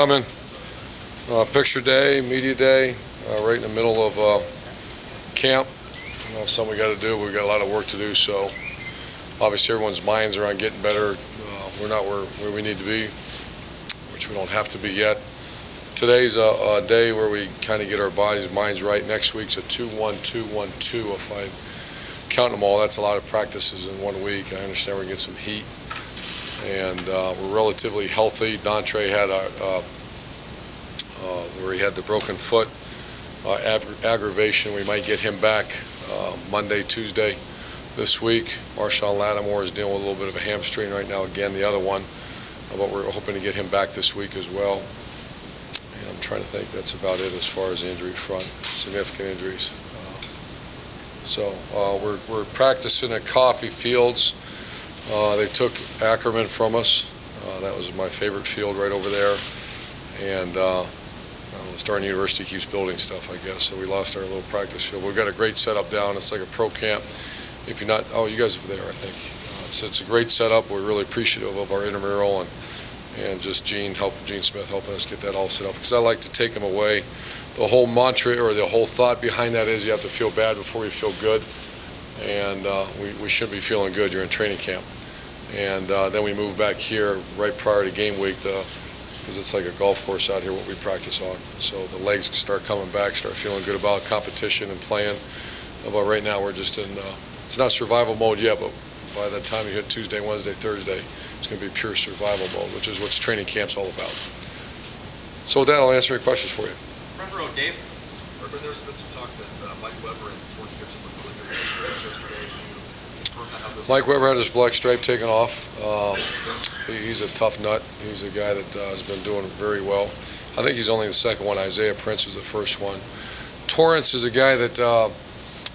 Coming. Picture day, media day, right in the middle of camp. Something we got to do. We've got a lot of work to do. So obviously everyone's minds are on getting better. We're not where we need to be, which we don't have to be yet. Today's a day where we kind of get our minds right. Next week's a 2-1-2-1-2. If I count them all, that's a lot of practices in 1 week. I understand we're getting some heat, and we're relatively healthy. Dontre had where he had the broken foot aggravation. We might get him back Monday, Tuesday this week. Marshawn Lattimore is dealing with a little bit of a hamstring right now. Again, the other one, but we're hoping to get him back this week as well. And I'm trying to think. That's about it as far as the injury front. Significant injuries. We're practicing at Coffee Fields. They took Ackerman from us. That was my favorite field right over there. And Starting University keeps building stuff, I guess. So we lost our little practice field. We've got a great setup down. It's like a pro camp. If you're not, you guys are there, I think. It's a great setup. We're really appreciative of our intramural and just Gene Smith helping us get that all set up. Because I like to take them away. The whole mantra or the whole thought behind that is you have to feel bad before you feel good. And we should be feeling good. You're in training camp. And then we move back here right prior to game week because it's like a golf course out here, what we practice on. So the legs start coming back, start feeling good about competition and playing. But right now we're just in, it's not survival mode yet, but by the time you hit Tuesday, Wednesday, Thursday, it's going to be pure survival mode, which is what training camp's all about. So with that, I'll answer any questions for you. Front row, Dave. There's been some talk that Mike Weber and Torrance Gibson looked really good yesterday. Mike Weber had his black stripe taken off. He's a tough nut. He's a guy that has been doing very well. I think he's only the second one. Isaiah Prince was the first one. Torrance is a guy that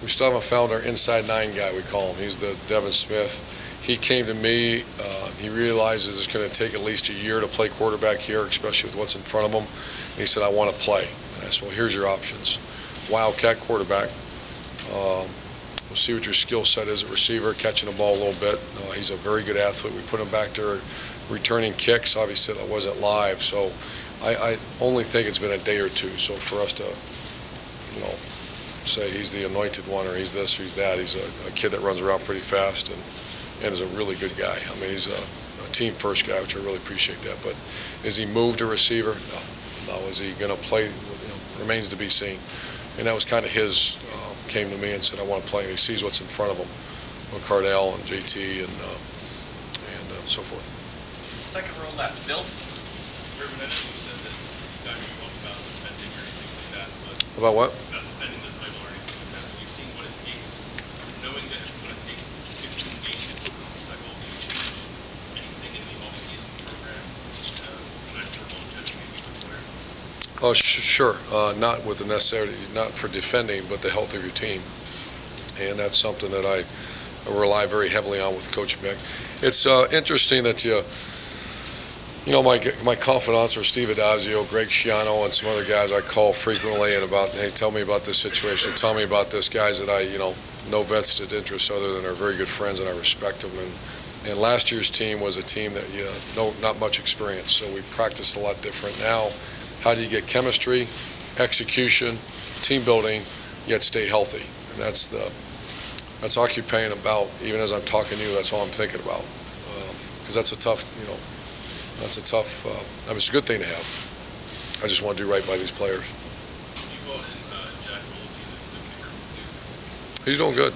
we still haven't found our inside nine guy, we call him. He's the Devin Smith. He came to me. He realizes it's going to take at least a year to play quarterback here, especially with what's in front of him. And he said, I want to play. And I said, well, here's your options. Wildcat quarterback. We'll see what your skill set is at receiver, catching the ball a little bit. He's a very good athlete. We put him back there returning kicks. Obviously, I wasn't live, so I only think it's been a day or two. So for us to, say he's the anointed one or he's this or he's that, he's a kid that runs around pretty fast and is a really good guy. I mean, he's a team first guy, which I really appreciate that. But is he moved to receiver? No. Is he going to play? Remains to be seen. And that was kind of his. Came to me and said, I want to play, and he sees what's in front of him with Cardell and JT and so forth. Second row left, Bill. Urban Edit, you said that you guys were talking about defending or anything like that. But about what? About defending the title or anything like that. But you've seen what it takes, knowing that it's going to take 15 games to put on the cycle. Do you change anything in the off-season program to measure longevity maybe with the player? Oh, sure. Not with the necessarily, not for defending, but the health of your team. And that's something that I rely very heavily on with Coach Mick. It's interesting that my confidants are Steve Adazio, Greg Schiano, and some other guys I call frequently and about, hey, tell me about this situation, tell me about this, guys that I, no vested interest other than are very good friends and I respect them. And last year's team was a team that, not much experience, so we practiced a lot different. Now, how do you get chemistry, execution, team building, yet stay healthy? And that's occupying about, even as I'm talking to you, that's all I'm thinking about. Because that's a tough, it's a good thing to have. I just want to do right by these players. You brought in Jack Goldie, the kicker. He's doing good.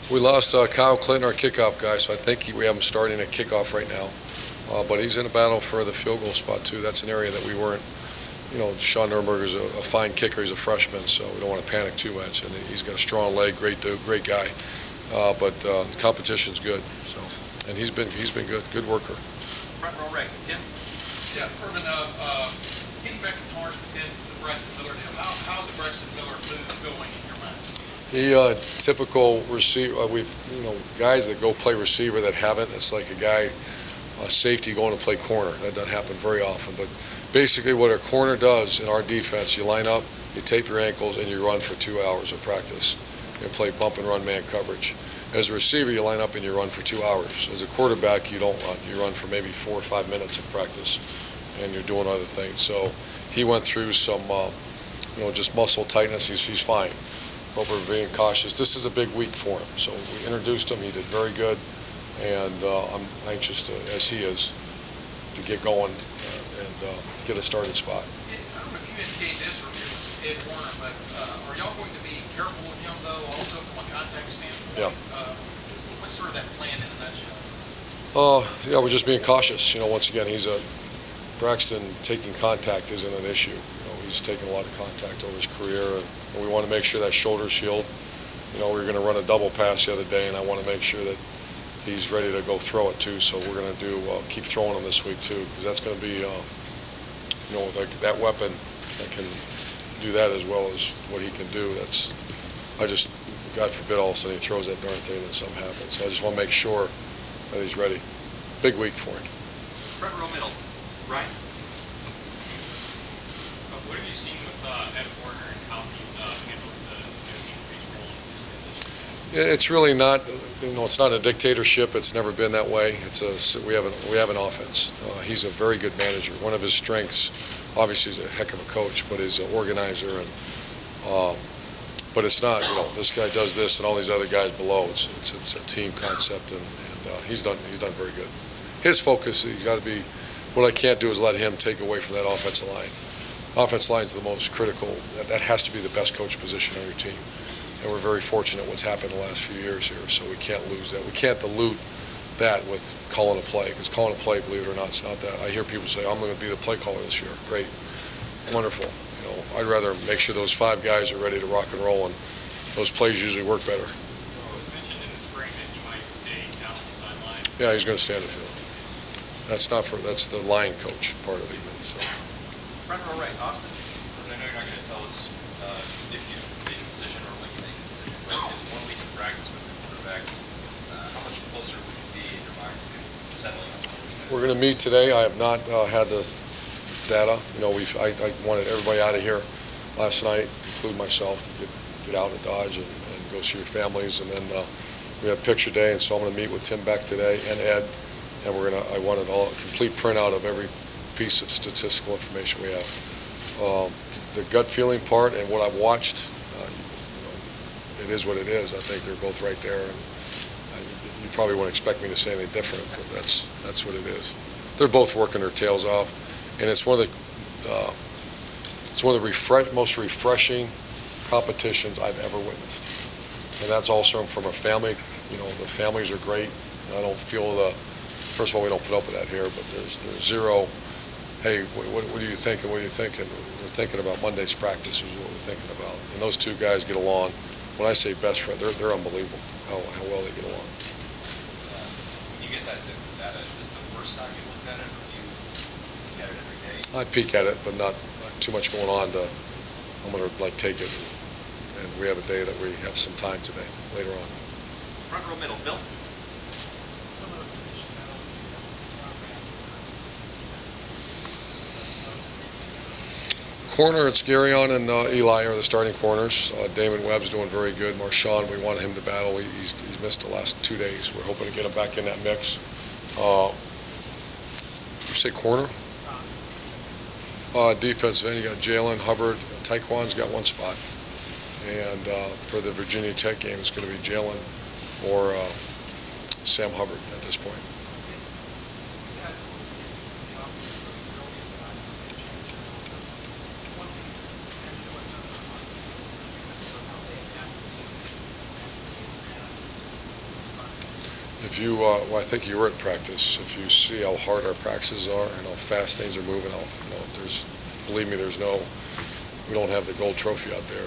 We lost Kyle Clinton, our kickoff guy, so I think we have him starting at kickoff right now. But he's in a battle for the field goal spot, too. That's an area that we weren't, Sean Nuremberger's a fine kicker. He's a freshman, so we don't want to panic too much. And he's got a strong leg, great dude, great guy. But the competition's good, so. And he's been good worker. Front row right, Tim. Yeah, Urban, getting back to Torrance, but then the Braxton Miller deal. How's the Braxton Miller move going in your mind? Typical receiver. Guys that go play receiver that haven't. It's like a guy. Safety going to play corner. That doesn't happen very often. But basically what a corner does in our defense, you line up, you tape your ankles, and you run for 2 hours of practice. You play bump and run man coverage. As a receiver, you line up and you run for 2 hours. As a quarterback, you don't run. You run for maybe 4 or 5 minutes of practice. and you're doing other things. So he went through some, just muscle tightness. He's fine, but we're being cautious. This is a big week for him. So we introduced him. He did very good, and I'm anxious to, as he is, to get going and get a starting spot. I don't know if you indicate this or if you're with Ed Warner, but are y'all going to be careful with him though, also from a contact standpoint? Yeah. What's sort of that plan in a nutshell? Yeah, we're just being cautious. Once again, Braxton taking contact isn't an issue. He's taken a lot of contact over his career, and we want to make sure that shoulder's healed. We were going to run a double pass the other day, and I want to make sure that he's ready to go throw it too. So we're going to keep throwing him this week too, because that's going to be, like that weapon that can do that as well as what he can do. God forbid all of a sudden he throws that darn thing and something happens. So I just want to make sure that he's ready. Big week for him. Front row middle. Ryan? What have you seen with Ed Warner and how he's handled the increased role in his position? It's really not, it's not a dictatorship. It's never been that way. We have an offense. He's a very good manager. One of his strengths, obviously, he's a heck of a coach, but he's an organizer. And but it's not, this guy does this and all these other guys below. It's a team concept, and he's done very good. His focus, he's got to be. What I can't do is let him take away from that offensive line. Offensive line is the most critical. That has to be the best coach position on your team. And we're very fortunate what's happened the last few years here, so we can't lose that. We can't dilute that with calling a play, because calling a play, believe it or not, it's not that. I hear people say, I'm going to be the play caller this year. Great. Wonderful. I'd rather make sure those 5 guys are ready to rock and roll, and those plays usually work better. Well, it was mentioned in the spring that he might stay down on the sideline. Yeah, he's going to stay on the field. That's the line coach part of it. So. Front row right. Austin? I know you're not going to tell us if you made a decision or when you made a decision, but is 1 week of practice with the quarterbacks, how much closer would you be in your mind to settling on one? We're going to meet today. I have not had the data. I wanted everybody out of here last night, including myself, to get out of Dodge and go see your families. And then we have picture day, and so I'm going to meet with Tim Beck today and Ed, and I wanted a complete printout of every piece of statistical information we have. The gut feeling part and what I've watched, it is what it is. I think they're both right there. And you probably wouldn't expect me to say anything different, but that's what it is. They're both working their tails off, and it's one of the most refreshing competitions I've ever witnessed. And that's also from a family. The families are great. I don't feel first of all, we don't put up with that here, but there's zero, hey, what do you think and what are you thinking? We're thinking about Monday's practice is what we're thinking about. And those 2 guys get along. When I say best friend, they're unbelievable how well they get along. When you get that data, is this the first time you looked at it, or do you look at it every day? I peek at it, but not too much going on I'm going to take it. And we have a day that we have some time today, later on. Front row middle. Bill? Some of the positionality Corner, it's Garyon and Eli are the starting corners. Damon Webb's doing very good. Marshawn, we wanted him to battle. He's missed the last 2 days. We're hoping to get him back in that mix. You say corner? Defensive end, you got Jalen, Hubbard. Taekwon's got 1 spot. And for the Virginia Tech game, it's going to be Jalen or Sam Hubbard at this point. I think you were at practice. If you see how hard our practices are and how fast things are moving, believe me, we don't have the gold trophy out there.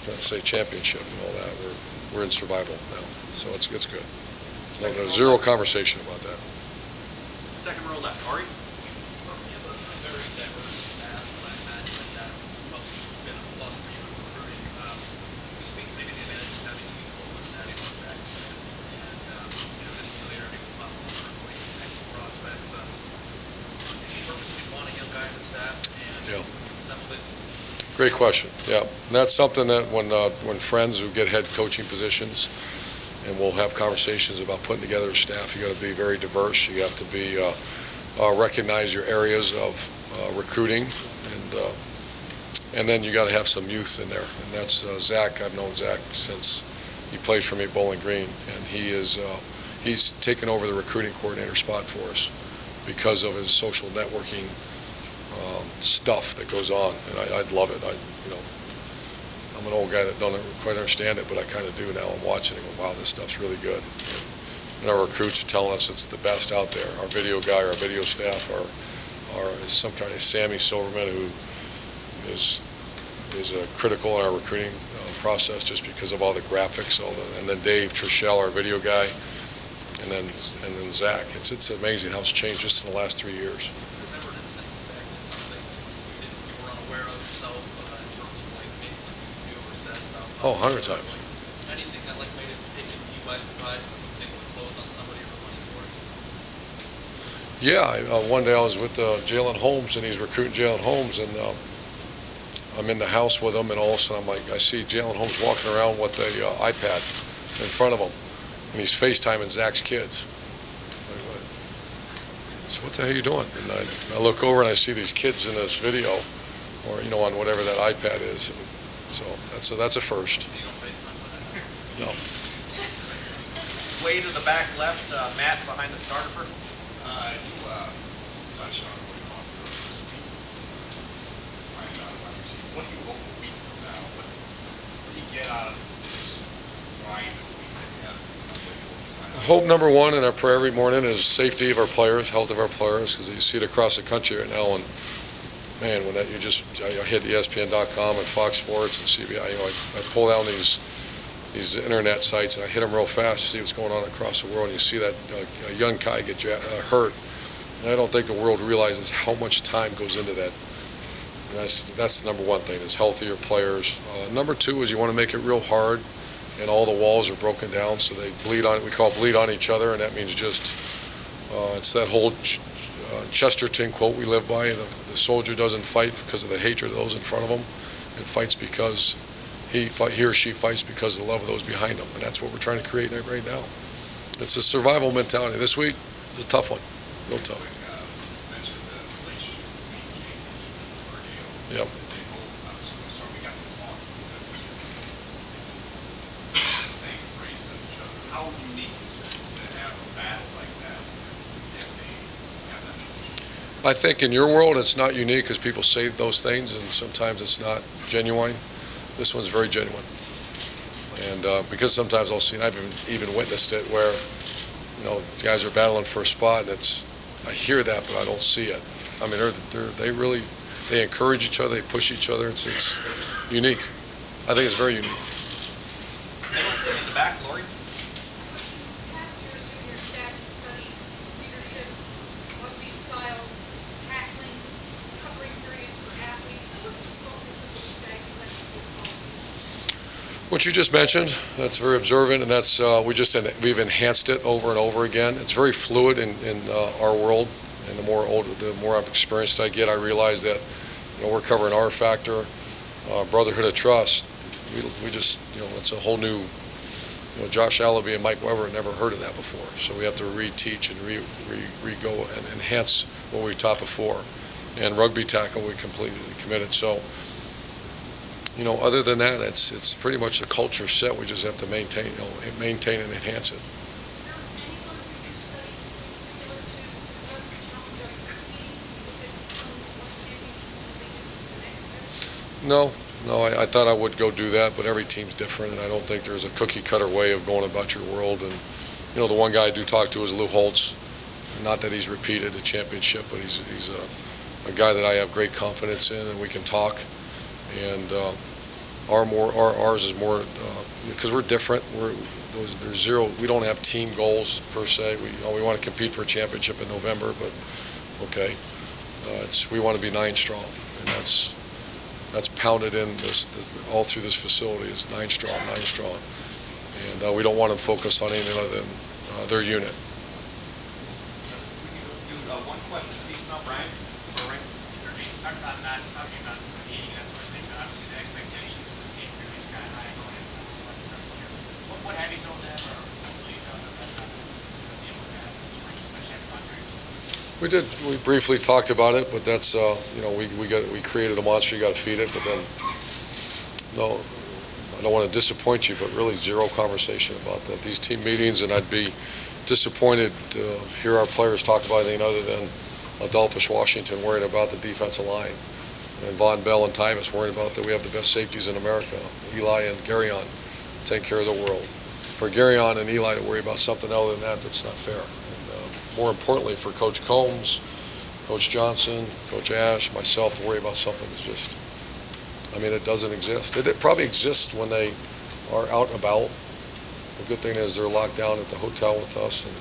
Trying to say championship and all that. We're in survival now, so it's good. There's zero conversation about that. Second row left. Ari? Very diverse staff, I imagine that's been a plus for you in recruiting. We speak maybe the advantage of having a uniform personality on Zach's and this familiarity with Pop Warner, what you potential prospects. Did you purposely want a young guy on the staff and assembled it? Great question. Yeah, and that's something that when friends who get head coaching positions, and we'll have conversations about putting together a staff, you got to be very diverse. You have to be recognize your areas of recruiting, and then you got to have some youth in there, and that's Zach. I've known Zach since he plays for me at Bowling Green, and he's taken over the recruiting coordinator spot for us because of his social networking stuff that goes on, and I'd love it. I'm an old guy that don't quite understand it, but I kind of do now. I'm watching it and go, wow, this stuff's really good. And our recruits are telling us it's the best out there. Our video guy, our video staff is some kind of Sammy Silverman, who is critical in our recruiting process just because of all the graphics, and then Dave Trishell, our video guy, and then Zach. It's amazing how it's changed just in the last 3 years. Remember an instance, Zach, did something you were unaware of yourself in terms of like maybe something you knew or said about? Oh, 100 times. Anything that like made it taken you by surprise when you take the clothes on somebody or a funny story? Yeah, one day I was with Jalen Holmes, and he's recruiting Jalen Holmes, and I'm in the house with him, and all of a sudden I see Jalen Holmes walking around with the iPad in front of him, and he's FaceTiming Zach's kids. So what the hell are you doing? And I look over and I see these kids in this video, or on whatever that iPad is. So that's a first. So you don't FaceTime with that? No. Way to the back left, Matt behind the photographer. You touched on what you want through this week. What do you hope a week from now? What do you get out of this grind of a week that you have? Hope number one in our prayer every morning is safety of our players, health of our players, because you see it across the country right now. And man, when I hit ESPN.com and Fox Sports and CBI, I pull down these internet sites and I hit them real fast to see what's going on across the world. And you see that a young guy get hurt, and I don't think the world realizes how much time goes into that. And that's the number one thing, is healthier players. Number two is you want to make it real hard, and all the walls are broken down so they bleed on. We call bleed on each other, and that means just it's that whole Chesterton quote we live by. The soldier doesn't fight because of the hatred of those in front of him, and fights because he or she fights because of the love of those behind them, and that's what we're trying to create right now. It's a survival mentality. This week is a tough one, real tough. Yep. How unique is it to have a battle like that and they have that relationship? I think in your world it's not unique because people say those things and sometimes it's not genuine. This one's very genuine. And because sometimes I'll see, and I've even witnessed it, where guys are battling for a spot, and I hear that, but I don't see it. I mean, they encourage each other, they push each other. It's unique. I think it's very unique. In the back, Lori. Past years, your staff has studied leadership, rugby style, tackling, covering periods for athletes. What was the focus of what you guys studied this offseason? What you just mentioned, that's very observant, and that's we've enhanced it over and over again. It's very fluid in our world, and the more experienced I get, I realize that we're covering R factor, brotherhood of trust. We just it's a whole new. Josh Allaby and Mike Weber never heard of that before, so we have to reteach and re-go and enhance what we taught before. And rugby tackle, we completely committed. So, other than that, it's pretty much the culture set. We just have to maintain and enhance it. Is there anyone who you studied particular to the rest of the calendar competing? Look at someone who's won a championship and they get the next step? No, I thought I would go do that, but every team's different, and I don't think there's a cookie-cutter way of going about your world. And, the one guy I do talk to is Lou Holtz. Not that he's repeated the championship, but he's a guy that I have great confidence in, and we can talk. And ours is more, because we're different. There's zero, we don't have team goals, per se. We want to compete for a championship in November, but okay. We want to be 9 strong, and that's pounded in all through this facility is 9 strong, and we don't want them focused on anything other than their unit. One question, Steve, now Brian. Talk about not competing, that sort of thing, but obviously the expectations of this team are going to be sky high going into what have you told them, or what will you tell them about how to deal with that situation, especially after contracts? We did. We briefly talked about it, but that's we created a monster. You got to feed it. But then, no, I don't want to disappoint you, but really zero conversation about that. These team meetings, and I'd be disappointed to hear our players talk about anything other than Adolphus Washington worried about the defensive line, and Von Bell and Tyvus worried about that we have the best safeties in America. Eli and Garyon take care of the world. For Garyon and Eli to worry about something other than that, that's not fair. More importantly, for Coach Combs, Coach Johnson, Coach Ash, myself, to worry about something is just, it doesn't exist. It probably exists when they are out and about. The good thing is they're locked down at the hotel with us, and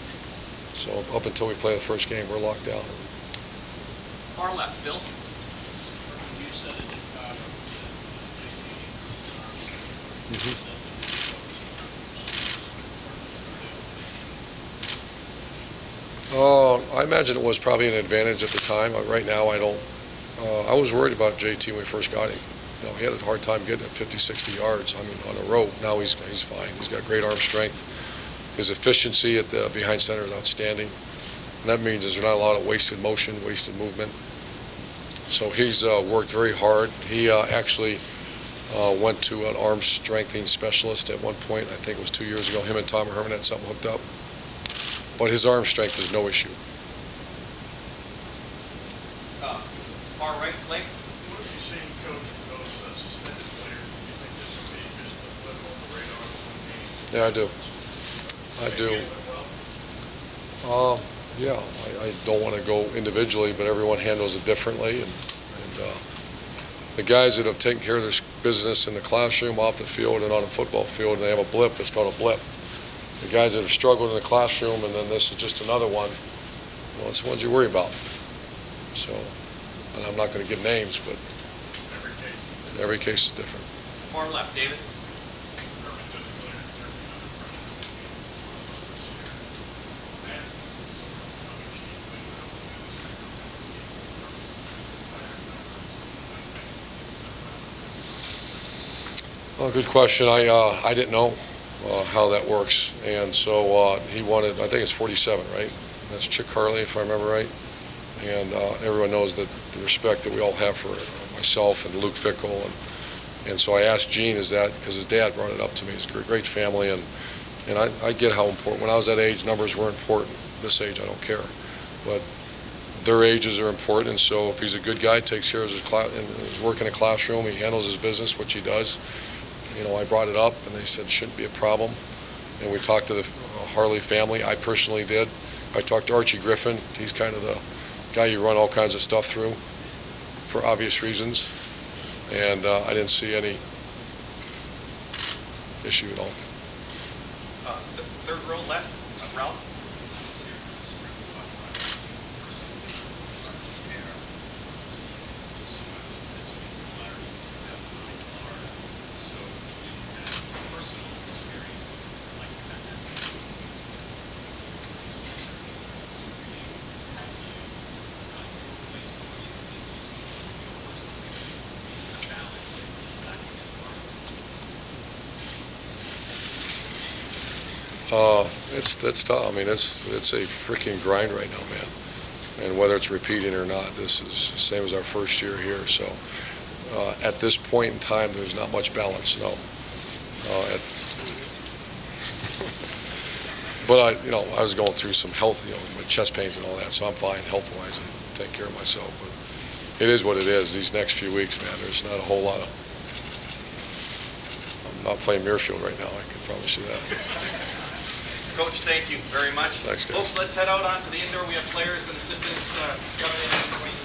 so up until we play the first game, we're locked down. Far left, Bill. You said it in Mm-hmm. I imagine it was probably an advantage at the time. Right now, I don't. I was worried about JT when we first got him. He had a hard time getting it 50, 60 yards. On a rope. Now he's fine. He's got great arm strength. His efficiency at the behind center is outstanding. And that means there's not a lot of wasted motion, wasted movement. So he's worked very hard. He actually went to an arm strengthening specialist at one point. I think it was 2 years ago. Him and Tom Herman had something hooked up. But his arm strength is no issue. Far right, Blake. What have you seen, Coach, from those suspended players? Do you think this will be just a blip on the radar of one game? Yeah, I do. I do. Yeah, I don't want to go individually, but everyone handles it differently. And the guys that have taken care of their business in the classroom, off the field, and on the football field, and they have a blip, that's called a blip. The guys that have struggled in the classroom, and then this is just another one, well, it's the ones you worry about. So, and I'm not going to give names, but every case is different. Far left, David. Well, good question. I didn't know how that works, and so he wanted, I think it's 47, right? That's Chick Harley, if I remember right. And everyone knows that the respect that we all have for myself and Luke Fickle, and so I asked Gene, is that because his dad brought it up to me? It's a great family, and I get how important. When I was that age, numbers were important. This age, I don't care, but their ages are important. And so if he's a good guy, takes care of his work in a classroom, he handles his business, which he does. I brought it up, and they said it shouldn't be a problem. And we talked to the Harley family. I personally did. I talked to Archie Griffin. He's kind of the guy you run all kinds of stuff through for obvious reasons. And I didn't see any issue at all. The third row left, Ralph. It's tough. It's a freaking grind right now, man. And whether it's repeating or not, this is the same as our first year here. So at this point in time, there's not much balance, no. But I was going through some health, with chest pains and all that, so I'm fine health-wise and take care of myself. But it is what it is. These next few weeks, man, there's not a whole lot of. I'm not playing Muirfield right now. I can probably see that. Coach, thank you very much. Thanks, guys. Folks, let's head out onto the indoor. We have players and assistants coming in.